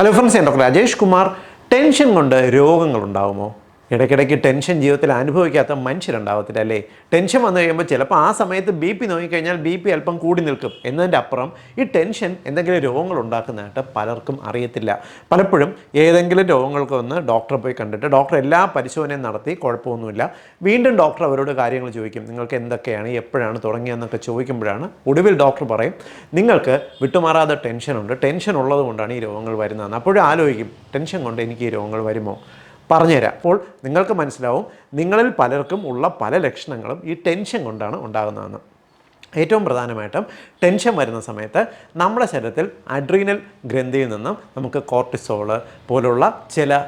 Hello friends, ഞാൻ doctor Rajesh Kumar. Tension കൊണ്ട് രോഗങ്ങളുണ്ടാകുമോ? ഇടയ്ക്കിടയ്ക്ക് ടെൻഷൻ ജീവിതത്തിൽ അനുഭവിക്കാത്ത മനുഷ്യരുണ്ടാവത്തില്ല അല്ലേ? ടെൻഷൻ വന്നു കഴിയുമ്പോൾ ചിലപ്പോൾ ആ സമയത്ത് BP നോക്കിക്കഴിഞ്ഞാൽ BP അല്പം കൂടി നിൽക്കും. എന്നതിൻ്റെ അപ്പുറം ഈ ടെൻഷൻ എന്തെങ്കിലും രോഗങ്ങൾ ഉണ്ടാക്കുന്നതായിട്ട് പലർക്കും അറിയത്തില്ല. പലപ്പോഴും ഏതെങ്കിലും രോഗങ്ങൾക്ക് വന്ന് ഡോക്ടറെ പോയി കണ്ടിട്ട് ഡോക്ടർ എല്ലാ പരിശോധനയും നടത്തി കുഴപ്പമൊന്നുമില്ല. വീണ്ടും ഡോക്ടർ അവരോട് കാര്യങ്ങൾ ചോദിക്കും, നിങ്ങൾക്ക് എന്തൊക്കെയാണ്, എപ്പോഴാണ് തുടങ്ങിയതെന്നൊക്കെ ചോദിക്കുമ്പോഴാണ് ഒടുവിൽ ഡോക്ടർ പറയും, നിങ്ങൾക്ക് വിട്ടുമാറാതെ ടെൻഷനുണ്ട്, ടെൻഷൻ ഉള്ളത് കൊണ്ടാണ് ഈ രോഗങ്ങൾ വരുന്നതെന്ന്. അപ്പോഴും ആലോചിക്കും, ടെൻഷൻ കൊണ്ട് എനിക്ക് ഈ രോഗങ്ങൾ വരുമോ? പറഞ്ഞുതരാം. അപ്പോൾ നിങ്ങൾക്ക് മനസ്സിലാവും, നിങ്ങളിൽ പലർക്കും ഉള്ള പല ലക്ഷണങ്ങളും ഈ ടെൻഷൻ കൊണ്ടാണ് ഉണ്ടാകുന്നതെന്ന്. ഏറ്റവും പ്രധാനമായിട്ടും ടെൻഷൻ വരുന്ന സമയത്ത് നമ്മുടെ ശരീരത്തിൽ അഡ്രീനൽ ഗ്രന്ഥിയിൽ നിന്നും നമുക്ക് കോർട്ടിസോൾ പോലുള്ള ചില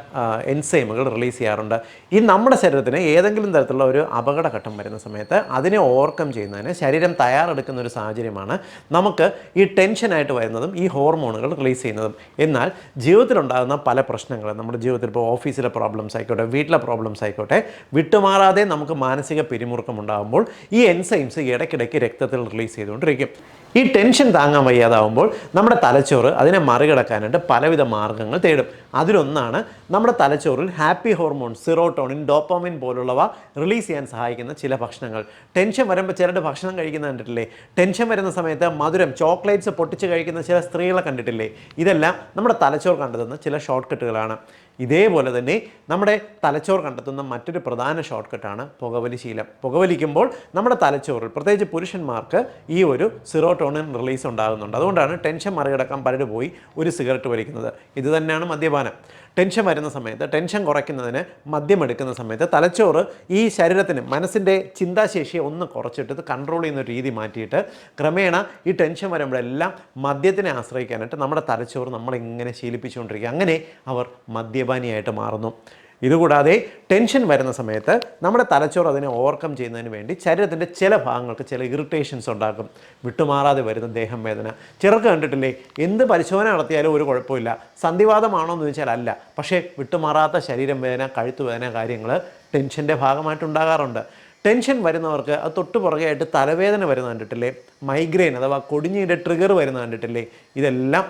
എൻസൈമുകൾ റിലീസ് ചെയ്യാറുണ്ട്. ഈ നമ്മുടെ ശരീരത്തിന് ഏതെങ്കിലും തരത്തിലുള്ള ഒരു അപകടഘട്ടം വരുന്ന സമയത്ത് അതിനെ ഓവർകം ചെയ്യുന്നതിന് ശരീരം തയ്യാറെടുക്കുന്ന ഒരു സാഹചര്യമാണ് നമുക്ക് ഈ ടെൻഷനായിട്ട് വരുന്നതും ഈ ഹോർമോണുകൾ റിലീസ് ചെയ്യുന്നതും. എന്നാൽ ജീവിതത്തിലുണ്ടാകുന്ന പല പ്രശ്നങ്ങളും, നമ്മുടെ ജീവിതത്തിൽ ഇപ്പോൾ ഓഫീസിലെ പ്രോബ്ലംസ് ആയിക്കോട്ടെ, വീട്ടിലെ പ്രോബ്ലംസ് ആയിക്കോട്ടെ, വിട്ടുമാറാതെ നമുക്ക് മാനസിക പിരിമുറുക്കം ഉണ്ടാകുമ്പോൾ ഈ എൻസൈംസ് ഇടയ്ക്കിടയ്ക്ക് രക്തത്തിൽ റിലീസ് ചെയ്തുകൊണ്ടിരിക്കും. ഈ ടെൻഷൻ താങ്ങാൻ വയ്യാതാവുമ്പോൾ നമ്മുടെ തലച്ചോറ് അതിനെ മറികടക്കാനായിട്ട് പലവിധ മാർഗ്ഗങ്ങൾ തേടും. അതിലൊന്നാണ് നമ്മുടെ തലച്ചോറിൽ ഹാപ്പി ഹോർമോൺ, സിറോട്ടോണിൻ, ഡോപ്പാമിൻ പോലുള്ളവ റിലീസ് ചെയ്യാൻ സഹായിക്കുന്ന ചില ഭക്ഷണങ്ങൾ. ടെൻഷൻ വരുമ്പോൾ ചിലർ ഭക്ഷണം കഴിക്കുന്നത് കണ്ടിട്ടില്ലേ? ടെൻഷൻ വരുന്ന സമയത്ത് മധുരം, ചോക്ലേറ്റ്സ് പൊട്ടിച്ച് കഴിക്കുന്ന ചില സ്ത്രീകളെ കണ്ടിട്ടില്ലേ? ഇതെല്ലാം നമ്മുടെ തലച്ചോറ് കണ്ടെത്തുന്ന ചില ഷോർട്ട് കട്ടുകളാണ്. ഇതേപോലെ തന്നെ നമ്മുടെ തലച്ചോറ് കണ്ടെത്തുന്ന മറ്റൊരു പ്രധാന ഷോർട്ട് കട്ടാണ് പുകവലി ശീലം. പുകവലിക്കുമ്പോൾ നമ്മുടെ തലച്ചോറിൽ, പ്രത്യേകിച്ച് പുരുഷന്മാർക്ക്, ഈ ഒരു സിറോട്ടോണിൻ റിലീസ് ഉണ്ടാകുന്നുണ്ട്. അതുകൊണ്ടാണ് ടെൻഷൻ മറികടക്കാൻ പലരും പോയി ഒരു സിഗരറ്റ് വലിക്കുന്നത്. ഇത് തന്നെയാണ് മദ്യപാനം. ടെൻഷൻ വരുന്ന സമയത്ത്, ടെൻഷൻ കുറയ്ക്കുന്നതിന് മദ്യം എടുക്കുന്ന സമയത്ത് തലച്ചോറ് ഈ ശരീരത്തിന്, മനസ്സിൻ്റെ ചിന്താശേഷിയെ ഒന്ന് കുറച്ചിട്ട് കൺട്രോൾ ചെയ്യുന്ന രീതി മാറ്റിയിട്ട് ക്രമേണ ഈ ടെൻഷൻ വരുമ്പോഴെല്ലാം മദ്യത്തിനെ ആശ്രയിക്കാനായിട്ട് നമ്മുടെ തലച്ചോറ് നമ്മളിങ്ങനെ ശീലിപ്പിച്ചുകൊണ്ടിരിക്കുക. അങ്ങനെ അവർ മദ്യപാനിയായിട്ട് മാറുന്നു. ഇതുകൂടാതെ ടെൻഷൻ വരുന്ന സമയത്ത് നമ്മുടെ തലച്ചോറ് അതിനെ ഓവർകം ചെയ്യുന്നതിന് വേണ്ടി ശരീരത്തിൻ്റെ ചില ഭാഗങ്ങൾക്ക് ചില ഇറിറ്റേഷൻസ് ഉണ്ടാക്കും. വിട്ടുമാറാതെ വരുന്ന ദേഹം വേദന. ചിലർക്ക് കണ്ടിട്ടില്ലേ, എന്ത് പരിശോധന നടത്തിയാലും ഒരു കുഴപ്പമില്ല, സന്ധിവാതമാണോ എന്ന് ചോദിച്ചാൽ അല്ല, പക്ഷേ വിട്ടുമാറാത്ത ശരീരം വേദന, കഴുത്തുവേദന കാര്യങ്ങൾ ടെൻഷൻ്റെ ഭാഗമായിട്ടുണ്ടാകാറുണ്ട്. ടെൻഷൻ വരുന്നവർക്ക് അത് തൊട്ട് പുറകെയായിട്ട് തലവേദന വരുന്ന കണ്ടിട്ടില്ലേ? മൈഗ്രെയിൻ അഥവാ കൊടിഞ്ഞിൻ്റെ ട്രിഗർ വരുന്ന കണ്ടിട്ടില്ലേ? ഇതെല്ലാം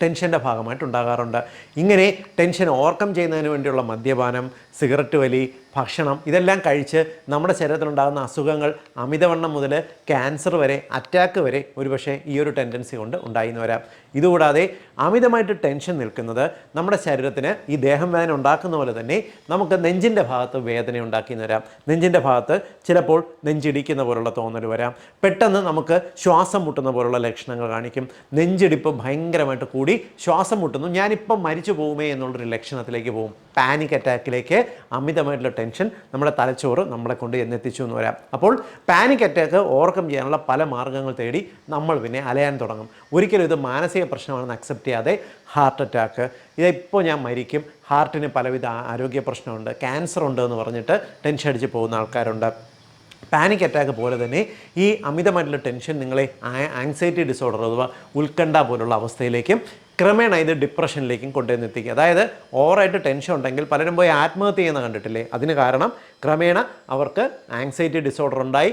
ടെൻഷൻ്റെ ഭാഗമായിട്ടുണ്ടാകാറുണ്ട്. ഇങ്ങനെ ടെൻഷൻ ഓവർകം ചെയ്യുന്നതിന് വേണ്ടിയുള്ള മദ്യപാനം, സിഗരറ്റ് വലി, ഭക്ഷണം, ഇതെല്ലാം കഴിച്ച് നമ്മുടെ ശരീരത്തിലുണ്ടാകുന്ന അസുഖങ്ങൾ, അമിതവണ്ണം മുതൽ ക്യാൻസർ വരെ, അറ്റാക്ക് വരെ ഒരുപക്ഷെ ഈ ഒരു ടെൻഡൻസി കൊണ്ട് ഉണ്ടായിന്ന് വരാം. ഇതുകൂടാതെ അമിതമായിട്ട് ടെൻഷൻ നിൽക്കുന്നത് നമ്മുടെ ശരീരത്തിന് ഈ ദേഹം വേദന ഉണ്ടാക്കുന്ന പോലെ തന്നെ നമുക്ക് നെഞ്ചിൻ്റെ ഭാഗത്ത് വേദന ഉണ്ടാക്കിയെന്ന് വരാം. നെഞ്ചിൻ്റെ ഭാഗത്ത് ചിലപ്പോൾ നെഞ്ചിടിക്കുന്ന പോലുള്ള തോന്നൽ വരാം. പെട്ടെന്ന് നമുക്ക് ശ്വാസം മുട്ടുന്ന പോലുള്ള ലക്ഷണങ്ങൾ കാണിക്കും. നെഞ്ചിടിപ്പ് ഭയങ്കരമായിട്ട് കൂടി ശ്വാസം മുട്ടുന്നു, ഞാനിപ്പം മരിച്ചു പോകുമേ എന്നുള്ളൊരു ലക്ഷണത്തിലേക്ക് പോകും. പാനിക് അറ്റാക്കിലേക്ക് അമിതമായിട്ടുള്ള ടെൻഷൻ നമ്മുടെ തലച്ചോറ് നമ്മളെ കൊണ്ട് എന്നെത്തിച്ചു എന്ന് വരാം. അപ്പോൾ പാനിക് അറ്റാക്ക് ഓവർകം ചെയ്യാനുള്ള പല മാർഗ്ഗങ്ങൾ തേടി നമ്മൾ പിന്നെ അലയാൻ തുടങ്ങും. ഒരിക്കലും ഇത് മാനസിക പ്രശ്നമാണെന്ന് അക്സെപ്റ്റ് ചെയ്യാതെ ഹാർട്ട് അറ്റാക്ക്, ഇതിപ്പോൾ ഞാൻ മരിക്കും, ഹാർട്ടിന് പലവിധ ആരോഗ്യ പ്രശ്നമുണ്ട്, ക്യാൻസർ ഉണ്ട് എന്ന് പറഞ്ഞിട്ട് ടെൻഷൻ അടിച്ച് പോകുന്ന ആൾക്കാരുണ്ട്. പാനിക് അറ്റാക്ക് പോലെ തന്നെ ഈ അമിതമായിട്ടുള്ള ടെൻഷൻ നിങ്ങളെ ആങ്സൈറ്റി ഡിസോർഡർ അഥവാ ഉത്കണ്ഠ പോലുള്ള അവസ്ഥയിലേക്കും ക്രമേണ ഇത് ഡിപ്രഷനിലേക്കും കൊണ്ടുവന്ന് എത്തിക്കുക. അതായത് ഓവറായിട്ട് ടെൻഷൻ ഉണ്ടെങ്കിൽ പലരും പോയി ആത്മഹത്യ ചെയ്യുന്ന കണ്ടിട്ടില്ലേ? അതിന് കാരണം ക്രമേണ അവർക്ക് ആങ്സൈറ്റി ഡിസോർഡർ ഉണ്ടായി,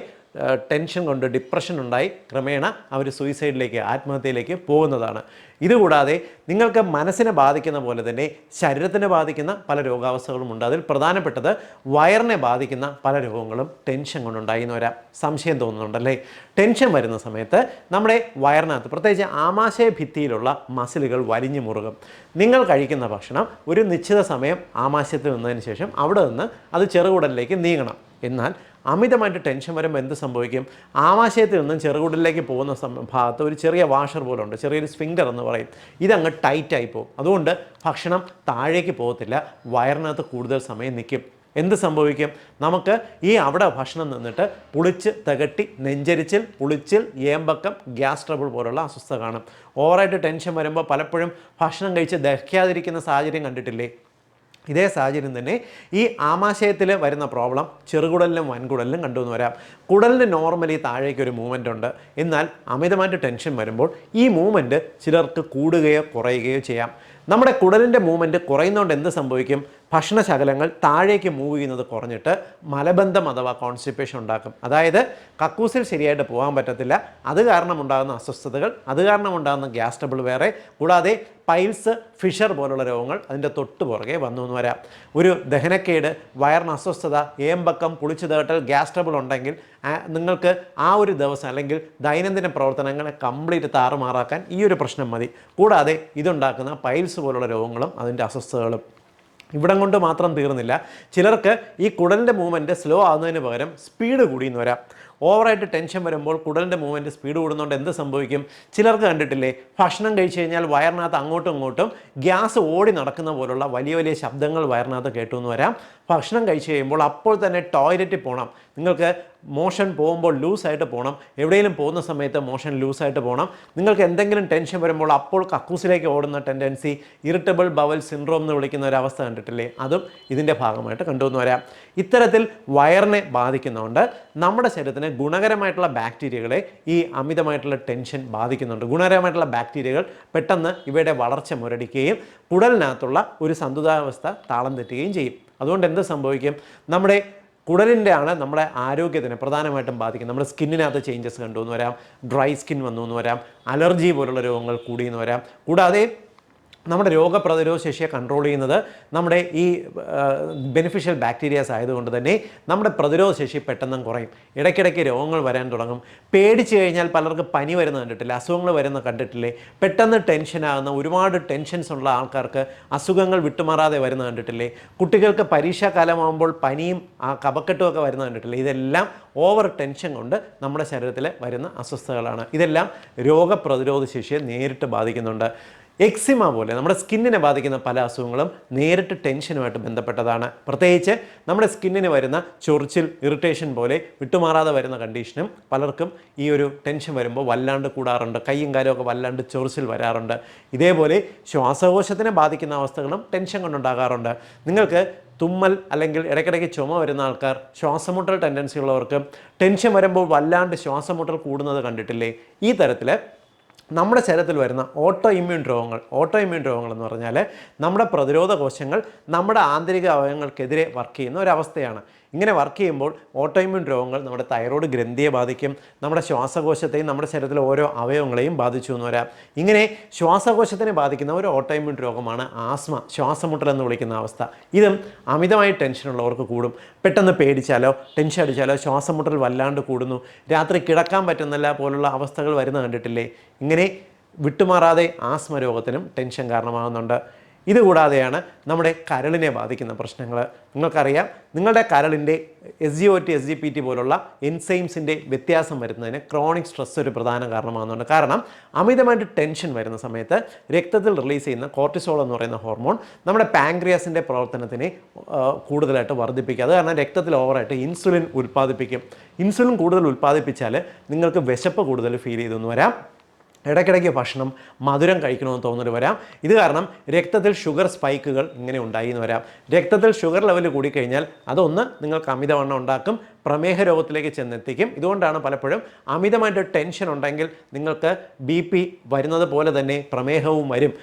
ടെൻഷൻ കൊണ്ട് ഡിപ്രഷൻ ഉണ്ടായി, ക്രമേണ അവർ സൂയിസൈഡിലേക്ക്, ആത്മഹത്യയിലേക്ക് പോകുന്നതാണ്. ഇതുകൂടാതെ നിങ്ങൾക്ക് മനസ്സിനെ ബാധിക്കുന്ന പോലെ തന്നെ ശരീരത്തിനെ ബാധിക്കുന്ന പല രോഗാവസ്ഥകളുമുണ്ട്. അതിൽ പ്രധാനപ്പെട്ടത് വയറിനെ ബാധിക്കുന്ന പല രോഗങ്ങളും ടെൻഷൻ കൊണ്ടുണ്ടായി എന്ന് വരാം. സംശയം തോന്നുന്നുണ്ടല്ലേ? ടെൻഷൻ വരുന്ന സമയത്ത് നമ്മുടെ വയറിനകത്ത്, പ്രത്യേകിച്ച് ആമാശയ ഭിത്തിയിലുള്ള മസിലുകൾ വലിഞ്ഞു മുറുകും. നിങ്ങൾ കഴിക്കുന്ന ഭക്ഷണം ഒരു നിശ്ചിത സമയം ആമാശയത്തിൽ നിന്നതിന് ശേഷം അവിടെ നിന്ന് അത് ചെറുകുടലിലേക്ക് നീങ്ങണം. എന്നാൽ അമിതമായിട്ട് ടെൻഷൻ വരുമ്പോൾ എന്ത് സംഭവിക്കും? ആമാശയത്തിൽ നിന്നും ചെറുകുടലിലേക്ക് പോകുന്ന ഭാഗത്ത് ഒരു ചെറിയ വാഷർ പോലെ ഉണ്ട്, ചെറിയൊരു സ്ഫിങ്ക്ടർ എന്ന് പറയും. ഇതങ്ങ് ടൈറ്റായി പോകും. അതുകൊണ്ട് ഭക്ഷണം താഴേക്ക് പോകത്തില്ല, വയറിനകത്ത് കൂടുതൽ സമയം നിൽക്കും. എന്ത് സംഭവിക്കും? നമുക്ക് ഈ അവിടെ ഭക്ഷണം നിന്നിട്ട് പുളിച്ച് തികട്ടി നെഞ്ചരിച്ചിൽ, പുളിച്ചിൽ, ഏമ്പക്കം, ഗ്യാസ് ട്രബിൾ പോലുള്ള അസ്വസ്ഥത കാണും. ഓവറായിട്ട് ടെൻഷൻ വരുമ്പോൾ പലപ്പോഴും ഭക്ഷണം കഴിച്ച് ദഹിക്കാതിരിക്കുന്ന സാഹചര്യം കണ്ടിട്ടില്ലേ? ഇതേ സാഹചര്യം തന്നെ ഈ ആമാശയത്തിൽ വരുന്ന പ്രോബ്ലം ചെറുകുടലിലും വൻകുടലിലും കണ്ടുവന്ന് വരാം. കുടലിന് നോർമലി താഴേക്കൊരു മൂവ്മെൻ്റ് ഉണ്ട്. എന്നാൽ അമിതമായിട്ട് ടെൻഷൻ വരുമ്പോൾ ഈ മൂവ്മെൻറ്റ് ചിലർക്ക് കൂടുകയോ കുറയുകയോ ചെയ്യാം. നമ്മുടെ കുടലിൻ്റെ മൂവ്മെൻറ്റ് കുറയുന്നതുകൊണ്ട് എന്ത് സംഭവിക്കും? ഭക്ഷണശകലങ്ങൾ താഴേക്ക് മൂവ് ചെയ്യുന്നത് കുറഞ്ഞിട്ട് മലബന്ധം അഥവാ കോൺസ്റ്റിപ്പേഷൻ ഉണ്ടാക്കും. അതായത് കക്കൂസിൽ ശരിയായിട്ട് പോകാൻ പറ്റത്തില്ല. അത് കാരണം ഉണ്ടാകുന്ന അസ്വസ്ഥതകൾ, അത് കാരണം ഉണ്ടാകുന്ന ഗ്യാസ് ട്രബിൾ വേറെ, കൂടാതെ പൈൽസ്, ഫിഷർ പോലുള്ള രോഗങ്ങൾ അതിൻ്റെ തൊട്ട് പുറകെ വന്നു എന്ന് വരാം. ഒരു ദഹനക്കേട്, വയറിന് അസ്വസ്ഥത, ഏമ്പക്കം, കുളിച്ചു തേട്ടൽ, ഗ്യാസ് ട്രബിൾ ഉണ്ടെങ്കിൽ നിങ്ങൾക്ക് ആ ഒരു ദിവസം അല്ലെങ്കിൽ ദൈനംദിന പ്രവർത്തനങ്ങളെ കംപ്ലീറ്റ് താറുമാറാക്കാൻ ഈ ഒരു പ്രശ്നം മതി. കൂടാതെ ഇതുണ്ടാക്കുന്ന പൈൽസ് പോലുള്ള രോഗങ്ങളും അതിൻ്റെ അസ്വസ്ഥതകളും. ഇവിടം കൊണ്ട് മാത്രം തീർന്നില്ല. ചിലർക്ക് ഈ കുടലിൻ്റെ മൂവ്മെൻറ്റ് സ്ലോ ആകുന്നതിന് പകരം സ്പീഡ് കൂടിയെന്ന് വരാം. ഓവറായിട്ട് ടെൻഷൻ വരുമ്പോൾ കുടലിൻ്റെ മൂവ്മെൻറ്റ് സ്പീഡ് കൂടുന്നതുകൊണ്ട് എന്ത് സംഭവിക്കും? ചിലർക്ക് കണ്ടിട്ടില്ലേ, ഭക്ഷണം കഴിച്ചു കഴിഞ്ഞാൽ വയറിനകത്ത് അങ്ങോട്ടും ഇങ്ങോട്ടും ഗ്യാസ് ഓടി നടക്കുന്ന പോലുള്ള വലിയ വലിയ ശബ്ദങ്ങൾ വയറിനകത്ത് കേട്ടു എന്ന് വരാം. ഭക്ഷണം കഴിച്ചു കഴിയുമ്പോൾ അപ്പോൾ തന്നെ ടോയ്ലറ്റിൽ പോകണം. നിങ്ങൾക്ക് മോഷൻ പോകുമ്പോൾ ലൂസായിട്ട് പോകണം. എവിടെയെങ്കിലും പോകുന്ന സമയത്ത് മോഷൻ ലൂസായിട്ട് പോകണം. നിങ്ങൾക്ക് എന്തെങ്കിലും ടെൻഷൻ വരുമ്പോൾ അപ്പോൾ കക്കൂസിലേക്ക് ഓടുന്ന ടെൻഡൻസി, ഇറിറ്റബിൾ ബവൽ സിൻഡ്രോം എന്ന് വിളിക്കുന്ന ഒരു അവസ്ഥ കണ്ടിട്ടില്ലേ, അതും ഇതിൻ്റെ ഭാഗമായിട്ട് കണ്ടുവന്ന് വരാം. ഇത്തരത്തിൽ വയറിനെ ബാധിക്കുന്നതുകൊണ്ട് നമ്മുടെ ശരീരത്തിന് ഗുണകരമായിട്ടുള്ള ബാക്ടീരിയകളെ ഈ അമിതമായിട്ടുള്ള ടെൻഷൻ ബാധിക്കുന്നുണ്ട്. ഗുണകരമായിട്ടുള്ള ബാക്ടീരിയകൾ പെട്ടെന്ന് ഇവയുടെ വളർച്ച മുരടിക്കുകയും കുടലിനകത്തുള്ള ഒരു സന്തുലിതാവസ്ഥ താളം തെറ്റുകയും ചെയ്യും. അതുകൊണ്ട് എന്ത് സംഭവിക്കും? നമ്മുടെ കുടലിൻ്റെ ആണ് നമ്മുടെ ആരോഗ്യത്തിനെ പ്രധാനമായിട്ടും ബാധിക്കും. നമ്മുടെ സ്കിന്നിനകത്ത് ചേഞ്ചസ് കണ്ടു എന്ന് വരാം, ഡ്രൈ സ്കിൻ വന്നു എന്ന് വരാം, അലർജി പോലുള്ള രോഗങ്ങൾ കൂടിയെന്ന് വരാം. കൂടാതെ നമ്മുടെ രോഗപ്രതിരോധ ശേഷിയെ കൺട്രോൾ ചെയ്യുന്നത് നമ്മുടെ ഈ ബെനിഫിഷ്യൽ ബാക്ടീരിയാസ് ആയതുകൊണ്ട് തന്നെ നമ്മുടെ പ്രതിരോധ ശേഷി പെട്ടെന്ന് കുറയും. ഇടയ്ക്കിടയ്ക്ക് രോഗങ്ങൾ വരാൻ തുടങ്ങും. പേടിച്ച് കഴിഞ്ഞാൽ പലർക്ക് പനി വരുന്ന കണ്ടിട്ടില്ലേ, അസുഖങ്ങൾ വരുന്ന കണ്ടിട്ടില്ലേ, പെട്ടെന്ന് ടെൻഷനാകുന്ന ഒരുപാട് ടെൻഷൻസ് ഉള്ള ആൾക്കാർക്ക് അസുഖങ്ങൾ വിട്ടുമാറാതെ വരുന്ന കണ്ടിട്ടില്ലേ, കുട്ടികൾക്ക് പരീക്ഷാകാലമാകുമ്പോൾ പനിയും കഫക്കെട്ടും ഒക്കെ വരുന്ന കണ്ടിട്ടില്ലേ. ഇതെല്ലാം ഓവർ ടെൻഷൻ കൊണ്ട് നമ്മുടെ ശരീരത്തിൽ വരുന്ന അസ്വസ്ഥതകളാണ്. ഇതെല്ലാം രോഗപ്രതിരോധ ശേഷിയെ നേരിട്ട് ബാധിക്കുന്നുണ്ട്. എക്സിമ പോലെ നമ്മുടെ സ്കിന്നിനെ ബാധിക്കുന്ന പല അസുഖങ്ങളും നേരിട്ട് ടെൻഷനുമായിട്ട് ബന്ധപ്പെട്ടതാണ്. പ്രത്യേകിച്ച് നമ്മുടെ സ്കിന്നിന് വരുന്ന ചൊറിച്ചിൽ, ഇറിറ്റേഷൻ പോലെ വിട്ടുമാറാതെ വരുന്ന കണ്ടീഷനും പലർക്കും ഈ ഒരു ടെൻഷൻ വരുമ്പോൾ വല്ലാണ്ട് കൂടാറുണ്ട്. കൈയും കാലുമൊക്കെ വല്ലാണ്ട് ചൊറിച്ചിൽ വരാറുണ്ട്. ഇതേപോലെ ശ്വാസകോശത്തിനെ ബാധിക്കുന്ന അവസ്ഥകളും ടെൻഷൻ കൊണ്ടുണ്ടാകാറുണ്ട്. നിങ്ങൾക്ക് തുമ്മൽ അല്ലെങ്കിൽ ഇടയ്ക്കിടയ്ക്ക് ചുമ വരുന്ന ആൾക്കാർ, ശ്വാസമുട്ടൽ ടെൻഡൻസി ഉള്ളവർക്ക് ടെൻഷൻ വരുമ്പോൾ വല്ലാണ്ട് ശ്വാസമുട്ടൽ കൂടുന്നത് കണ്ടിട്ടില്ലേ. ഈ തരത്തിൽ നമ്മുടെ ശരീരത്തിൽ വരുന്ന ഓട്ടോ ഇമ്മ്യൂൺ രോഗങ്ങൾ എന്ന് പറഞ്ഞാൽ നമ്മുടെ പ്രതിരോധ കോശങ്ങൾ നമ്മുടെ ആന്തരിക അവയവങ്ങൾക്കെതിരെ വർക്ക് ചെയ്യുന്ന ഒരവസ്ഥയാണ്. ഇങ്ങനെ വർക്ക് ചെയ്യുമ്പോൾ ഓട്ടോ ഇമ്മ്യൂൺ രോഗങ്ങൾ നമ്മുടെ തൈറോയ്ഡ് ഗ്രന്ഥിയെ ബാധിക്കും, നമ്മുടെ ശ്വാസകോശത്തെയും നമ്മുടെ ശരീരത്തിലെ ഓരോ അവയവങ്ങളെയും ബാധിച്ചു എന്ന് വരാം. ഇങ്ങനെ ശ്വാസകോശത്തിനെ ബാധിക്കുന്ന ഒരു ഓട്ടോ ഇമ്മ്യൂൺ രോഗമാണ് ആസ്മ, ശ്വാസമുട്ടൽ എന്ന് വിളിക്കുന്ന അവസ്ഥ. ഇതും അമിതമായി ടെൻഷനുള്ളവർക്ക് കൂടും. പെട്ടെന്ന് പേടിച്ചാലോ ടെൻഷൻ അടിച്ചാലോ ശ്വാസമുട്ടൽ വല്ലാണ്ട് കൂടുന്നു, രാത്രി കിടക്കാൻ പറ്റുന്നില്ല പോലുള്ള അവസ്ഥകൾ വരുന്ന കണ്ടിട്ടില്ലേ. ഇങ്ങനെ വിട്ടുമാറാതെ ആസ്മ രോഗത്തിനും ടെൻഷൻ കാരണമാകുന്നുണ്ട്. ഇതുകൂടാതെയാണ് നമ്മുടെ കരളിനെ ബാധിക്കുന്ന പ്രശ്നങ്ങൾ. നിങ്ങൾക്കറിയാം, നിങ്ങളുടെ കരളിൻ്റെ SGOT, SGPT പോലുള്ള എൻസൈംസിൻ്റെ വ്യത്യാസം വരുന്നതിന് ക്രോണിക് സ്ട്രെസ് ഒരു പ്രധാന കാരണമാകുന്നുണ്ട്. കാരണം അമിതമായിട്ട് ടെൻഷൻ വരുന്ന സമയത്ത് രക്തത്തിൽ റിലീസ് ചെയ്യുന്ന കോർട്ടിസോൾ എന്ന് പറയുന്ന ഹോർമോൺ നമ്മുടെ പാൻക്രിയാസിൻ്റെ പ്രവർത്തനത്തിനെ കൂടുതലായിട്ട് വർദ്ധിപ്പിക്കും. അത് കാരണം രക്തത്തിൽ ഓവറായിട്ട് ഇൻസുലിൻ ഉൽപ്പാദിപ്പിക്കും. ഇൻസുലിൻ കൂടുതൽ ഉൽപ്പാദിപ്പിച്ചാൽ നിങ്ങൾക്ക് വിശപ്പ് കൂടുതൽ ഫീൽ ചെയ്തെന്ന് വരാം. ഇടയ്ക്കിടയ്ക്ക് ഭക്ഷണം മധുരം കഴിക്കണമെന്ന് തോന്നൽ വരാം. ഇത് കാരണം രക്തത്തിൽ ഷുഗർ സ്പൈക്കുകൾ ഇങ്ങനെ ഉണ്ടായി എന്ന് വരാം. രക്തത്തിൽ ഷുഗർ ലെവൽ കൂടിക്കഴിഞ്ഞാൽ അതൊന്ന് നിങ്ങൾക്ക് അമിതവണ്ണം ഉണ്ടാക്കും, പ്രമേഹ രോഗത്തിലേക്ക് ചെന്നെത്തിക്കും. ഇതുകൊണ്ടാണ് പലപ്പോഴും അമിതമായിട്ട് ടെൻഷൻ ഉണ്ടെങ്കിൽ നിങ്ങൾക്ക് BP വരുന്നത് പോലെ തന്നെ പ്രമേഹവും വരും,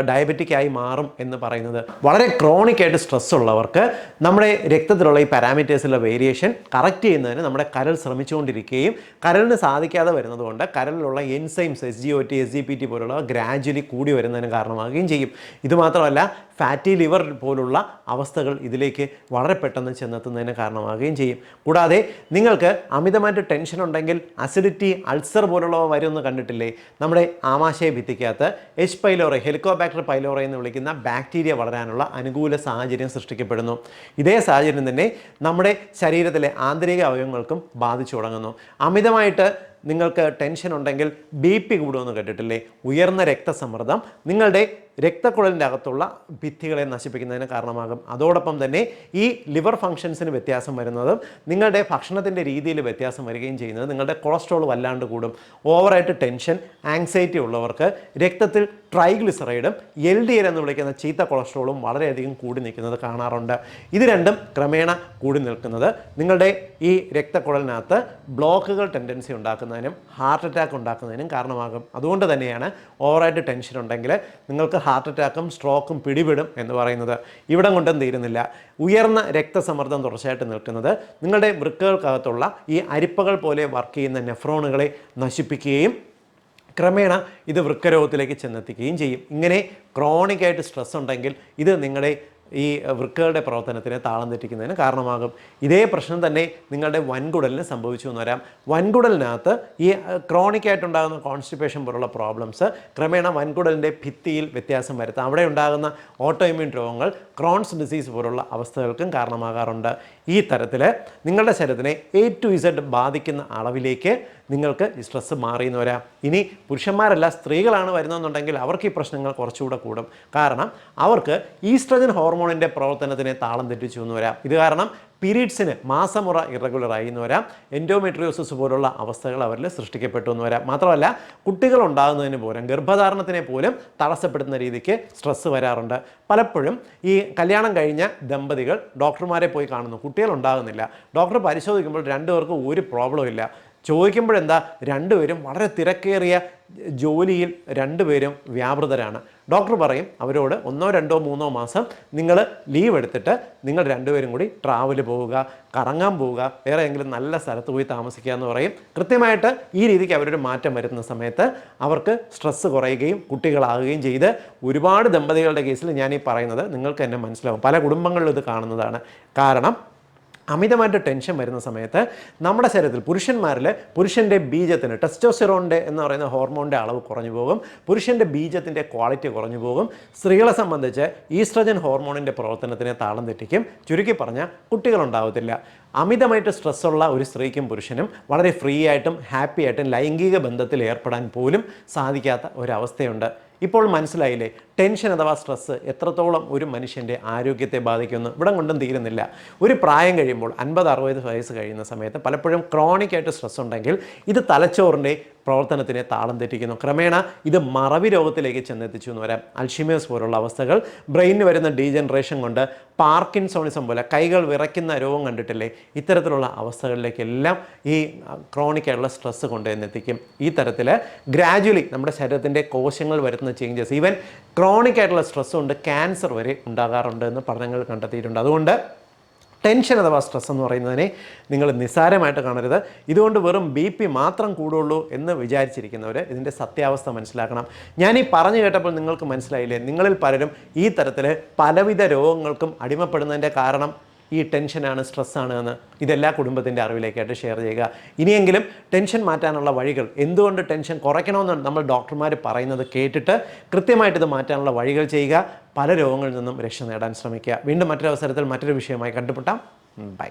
ഡയബറ്റിക്കായി മാറും എന്ന് പറയുന്നത്. വളരെ ക്രോണിക്കായിട്ട് സ്ട്രെസ് ഉള്ളവർക്ക് നമ്മുടെ രക്തത്തിലുള്ള ഈ പാരാമീറ്റേഴ്സിലെ വേരിയേഷൻ കറക്റ്റ് ചെയ്യുന്നതിന് നമ്മുടെ കരൾ ശ്രമിച്ചുകൊണ്ടിരിക്കുകയും കരളിന് സാധിക്കാതെ വരുന്നതുകൊണ്ട് കരളിലുള്ള എൻസൈംസ് SGOT, SGPT പോലുള്ള ഗ്രാജ്വലി കൂടി വരുന്നതിന് കാരണമാകുകയും ചെയ്യും. ഇതുമാത്രമല്ല, ഫാറ്റി ലിവർ പോലുള്ള അവസ്ഥകൾ ഇതിലേക്ക് വളരെ പെട്ടെന്ന് ചെന്നെത്തുന്നതിന് കാരണമാകുകയും ചെയ്യും. കൂടാതെ നിങ്ങൾക്ക് അമിതമായിട്ട് ടെൻഷൻ ഉണ്ടെങ്കിൽ അസിഡിറ്റി, അൾസർ പോലുള്ളവ വരുമെന്ന് കണ്ടിട്ടില്ലേ. നമ്മുടെ ആമാശയ ഭിത്തിക്കകത്ത് H. pylori, ഹെലിക്കോബാക്ടർ പൈലോറി എന്ന് വിളിക്കുന്ന ബാക്ടീരിയ വളരാനുള്ള അനുകൂല സാഹചര്യം സൃഷ്ടിക്കപ്പെടുന്നു. ഇതേ സാഹചര്യം തന്നെ നമ്മുടെ ശരീരത്തിലെ ആന്തരിക അവയവങ്ങൾക്കും ബാധിച്ചു തുടങ്ങുന്നു. അമിതമായിട്ട് നിങ്ങൾക്ക് ടെൻഷൻ ഉണ്ടെങ്കിൽ BP കൂടുമെന്ന് കേട്ടിട്ടില്ലേ. ഉയർന്ന രക്തസമ്മർദ്ദം നിങ്ങളുടെ രക്തക്കുഴലിൻ്റെ അകത്തുള്ള ഭിത്തികളെ നശിപ്പിക്കുന്നതിന് കാരണമാകും. അതോടൊപ്പം തന്നെ ഈ ലിവർ ഫങ്ഷൻസിന് വ്യത്യാസം വരുന്നതും നിങ്ങളുടെ ഭക്ഷണത്തിൻ്റെ രീതിയിൽ വ്യത്യാസം വരികയും ചെയ്യുന്നത് നിങ്ങളുടെ കൊളസ്ട്രോൾ വല്ലാണ്ട് കൂടും. ഓവറായിട്ട് ടെൻഷൻ, ആങ്സൈറ്റി ഉള്ളവർക്ക് രക്തത്തിൽ ട്രൈഗ്ലിസറൈഡും LDL എന്ന് വിളിക്കുന്ന ചീത്ത കൊളസ്ട്രോളും വളരെയധികം കൂടി നിൽക്കുന്നത് കാണാറുണ്ട്. ഇത് രണ്ടും ക്രമേണ കൂടി നിൽക്കുന്നത് നിങ്ങളുടെ ഈ രക്തക്കുഴലിനകത്ത് ബ്ലോക്കുകൾ ടെൻഡൻസി ഉണ്ടാക്കുന്നതിനും ഹാർട്ട് അറ്റാക്ക് ഉണ്ടാക്കുന്നതിനും കാരണമാകും. അതുകൊണ്ട് തന്നെയാണ് ഓവറായിട്ട് ടെൻഷൻ ഉണ്ടെങ്കിൽ നിങ്ങൾക്ക് ഹാർട്ട് അറ്റാക്കും സ്ട്രോക്കും പിടിപെടും എന്ന് പറയുന്നത്. ഇവിടം കൊണ്ടും തീരുന്നില്ല. ഉയർന്ന രക്തസമ്മർദ്ദം തുടർച്ചയായിട്ട് നിൽക്കുന്നത് നിങ്ങളുടെ വൃക്കകൾക്കകത്തുള്ള ഈ അരിപ്പകൾ പോലെ വർക്ക് ചെയ്യുന്ന നെഫ്രോണുകളെ നശിപ്പിക്കുകയും ക്രമേണ ഇത് വൃക്കരോഗത്തിലേക്ക് ചെന്നെത്തിക്കുകയും ചെയ്യും. ഇങ്ങനെ ക്രോണിക്കായിട്ട് സ്ട്രെസ് ഉണ്ടെങ്കിൽ ഇത് നിങ്ങളുടെ ഈ വൃക്കകളുടെ പ്രവർത്തനത്തിന് താളം തെറ്റിക്കുന്നതിന് കാരണമാകും. ഇതേ പ്രശ്നം തന്നെ നിങ്ങളുടെ വൻകുടലിന് സംഭവിച്ചു എന്ന് വരാം. വൻകുടലിനകത്ത് ഈ ക്രോണിക്കായിട്ടുണ്ടാകുന്ന കോൺസ്റ്റിപ്പേഷൻ പോലുള്ള പ്രോബ്ലംസ് ക്രമേണ വൻകുടലിൻ്റെ ഭിത്തിയിൽ വ്യത്യാസം വരുത്താം. അവിടെ ഉണ്ടാകുന്ന ഓട്ടോ ഇമ്മ്യൂൺ രോഗങ്ങൾ ക്രോൺസ് ഡിസീസ് പോലുള്ള അവസ്ഥകൾക്കും കാരണമാകാറുണ്ട്. ഈ തരത്തിൽ നിങ്ങളുടെ ശരീരത്തിനെ A to Z ബാധിക്കുന്ന അളവിലേക്ക് നിങ്ങൾക്ക് ഈ സ്ട്രെസ്സ് മാറിയെന്ന് വരാം. ഇനി പുരുഷന്മാരല്ല സ്ത്രീകളാണ് വരുന്നതെന്നുണ്ടെങ്കിൽ അവർക്ക് ഈ പ്രശ്നങ്ങൾ കുറച്ചുകൂടെ കൂടും. കാരണം അവർക്ക് ഈസ്ട്രജൻ ഹോർമോണിൻ്റെ പ്രവർത്തനത്തിനെ താളം തെറ്റിച്ചു എന്ന് വരാം. ഇത് കാരണം പീരീഡ്സിന് മാസമുറ ഇറഗുലറായി എന്ന് വരാം. എൻഡോമെട്രിയോസിസ് പോലുള്ള അവസ്ഥകൾ അവരിൽ സൃഷ്ടിക്കപ്പെട്ടു എന്ന് വരാം. മാത്രമല്ല കുട്ടികൾ ഉണ്ടാകുന്നതിന് പോലും ഗർഭധാരണത്തിനെ പോലും തടസ്സപ്പെടുത്തുന്ന രീതിക്ക് സ്ട്രെസ്സ് വരാറുണ്ട്. പലപ്പോഴും ഈ കല്യാണം കഴിഞ്ഞ ദമ്പതികൾ ഡോക്ടർമാരെ പോയി കാണുന്നു, കുട്ടികൾ ഉണ്ടാകുന്നില്ല. ഡോക്ടർ പരിശോധിക്കുമ്പോൾ രണ്ടുപേർക്കും ഒരു പ്രോബ്ലം ഇല്ല. ചോദിക്കുമ്പോഴെന്താ രണ്ടുപേരും വളരെ തിരക്കേറിയ ജോലിയിൽ രണ്ടുപേരും വ്യാപൃതരാണ്. ഡോക്ടർ പറയും അവരോട് 1, 2, 3 മാസം നിങ്ങൾ ലീവ് എടുത്തിട്ട് നിങ്ങൾ രണ്ടുപേരും കൂടി ട്രാവൽ പോവുക, കറങ്ങാൻ പോവുക, വേറെ ഏതെങ്കിലും നല്ല സ്ഥലത്ത് പോയി താമസിക്കുക എന്ന് പറയും. കൃത്യമായിട്ട് ഈ രീതിക്ക് അവരൊരു മാറ്റം വരുന്ന സമയത്ത് അവർക്ക് സ്ട്രെസ്സ് കുറയുകയും കുട്ടികളാകുകയും ചെയ്ത് ഒരുപാട് ദമ്പതികളുടെ കേസിൽ ഞാൻ ഈ പറയുന്നത് നിങ്ങൾക്ക് തന്നെ മനസ്സിലാവും. പല കുടുംബങ്ങളിലും ഇത് കാണുന്നതാണ്. കാരണം അമിതമായിട്ട് ടെൻഷൻ വരുന്ന സമയത്ത് നമ്മുടെ ശരീരത്തിൽ പുരുഷൻ്റെ ബീജത്തിന് ടെസ്റ്റോസ്റ്റെറോണിൻ്റെ എന്ന് പറയുന്ന ഹോർമോണിൻ്റെ അളവ് കുറഞ്ഞു പോകും. പുരുഷൻ്റെ ബീജത്തിൻ്റെ ക്വാളിറ്റി കുറഞ്ഞു പോകും. സ്ത്രീകളെ സംബന്ധിച്ച് ഈസ്ട്രജൻ ഹോർമോണിൻ്റെ പ്രവർത്തനത്തിനെ താളം തെറ്റിക്കും. ചുരുക്കി പറഞ്ഞാൽ കുട്ടികളുണ്ടാവത്തില്ല. അമിതമായിട്ട് സ്ട്രെസ്സുള്ള ഒരു സ്ത്രീക്കും പുരുഷനും വളരെ ഫ്രീ ആയിട്ടും ഹാപ്പി ആയിട്ടും ലൈംഗിക ബന്ധത്തിൽ ഏർപ്പെടാൻ പോലും സാധിക്കാത്ത ഒരവസ്ഥയുണ്ട്. ഇപ്പോൾ മനസ്സിലായില്ലേ ടെൻഷൻ അഥവാ സ്ട്രെസ്സ് എത്രത്തോളം ഒരു മനുഷ്യൻ്റെ ആരോഗ്യത്തെ ബാധിക്കുമെന്ന്? ഇവിടം കൊണ്ടും തീരുന്നില്ല. ഒരു പ്രായം കഴിയുമ്പോൾ 50-60 വയസ്സ് കഴിയുന്ന സമയത്ത് പലപ്പോഴും ക്രോണിക്കായിട്ട് സ്ട്രെസ് ഉണ്ടെങ്കിൽ ഇത് തലച്ചോറിൻ്റെ പ്രവർത്തനത്തിനെ താളം തെറ്റിക്കുന്നു. ക്രമേണ ഇത് മറവി രോഗത്തിലേക്ക് ചെന്നെത്തിച്ചു എന്ന് വരാം. അൽഷിമേഴ്സ് പോലുള്ള അവസ്ഥകൾ, ബ്രെയിനിന് വരുന്ന ഡീജനറേഷൻ കൊണ്ട് പാർക്കിൻസോണിസം പോലെ കൈകൾ വിറയ്ക്കുന്ന രോഗം കണ്ടിട്ടില്ലേ? ഇത്തരത്തിലുള്ള അവസ്ഥകളിലേക്കെല്ലാം ഈ ക്രോണിക്കായിട്ടുള്ള സ്ട്രെസ്സ് കൊണ്ടുവന്നെത്തിക്കും. ഈ തരത്തിൽ ഗ്രാജുവലി നമ്മുടെ ശരീരത്തിൻ്റെ കോശങ്ങൾ വരുത്തുന്ന ചേഞ്ചസ്, ഈവൻ ക്രോണിക്കായിട്ടുള്ള സ്ട്രെസ് കൊണ്ട് ക്യാൻസർ വരെ ഉണ്ടാകാറുണ്ട് എന്ന് പഠനങ്ങൾ കണ്ടെത്തിയിട്ടുണ്ട്. അതുകൊണ്ട് ടെൻഷൻ അഥവാ സ്ട്രെസ് എന്ന് പറയുന്നതിനെ നിങ്ങൾ നിസ്സാരമായിട്ട് കാണരുത്. ഇതുകൊണ്ട് വെറും BP മാത്രം കൂടുള്ളൂ എന്ന് വിചാരിച്ചിരിക്കുന്നവർ ഇതിൻ്റെ സത്യാവസ്ഥ മനസ്സിലാക്കണം. ഞാൻ ഈ പറഞ്ഞു കേട്ടപ്പോൾ നിങ്ങൾക്ക് മനസ്സിലായില്ലേ നിങ്ങളിൽ പലരും ഈ തരത്തിൽ പലവിധ രോഗങ്ങൾക്കും അടിമപ്പെടുന്നതിൻ്റെ കാരണം ഈ ടെൻഷനാണ്, സ്ട്രെസ്സാണ് എന്ന്. ഇതെല്ലാ കുടുംബത്തിൻ്റെ അറിവിലേക്കായിട്ട് ഷെയർ ചെയ്യുക. ഇനിയെങ്കിലും ടെൻഷൻ മാറ്റാനുള്ള വഴികൾ, എന്തുകൊണ്ട് ടെൻഷൻ കുറയ്ക്കണമെന്ന് നമ്മൾ ഡോക്ടർമാർ പറയുന്നത് കേട്ടിട്ട് കൃത്യമായിട്ട് ഇത് മാറ്റാനുള്ള വഴികൾ ചെയ്യുക. പല രോഗങ്ങളിൽ നിന്നും രക്ഷ നേടാൻ ശ്രമിക്കുക. വീണ്ടും മറ്റൊരു അവസരത്തിൽ മറ്റൊരു വിഷയമായി കണ്ടുമുട്ടാം. ബൈ.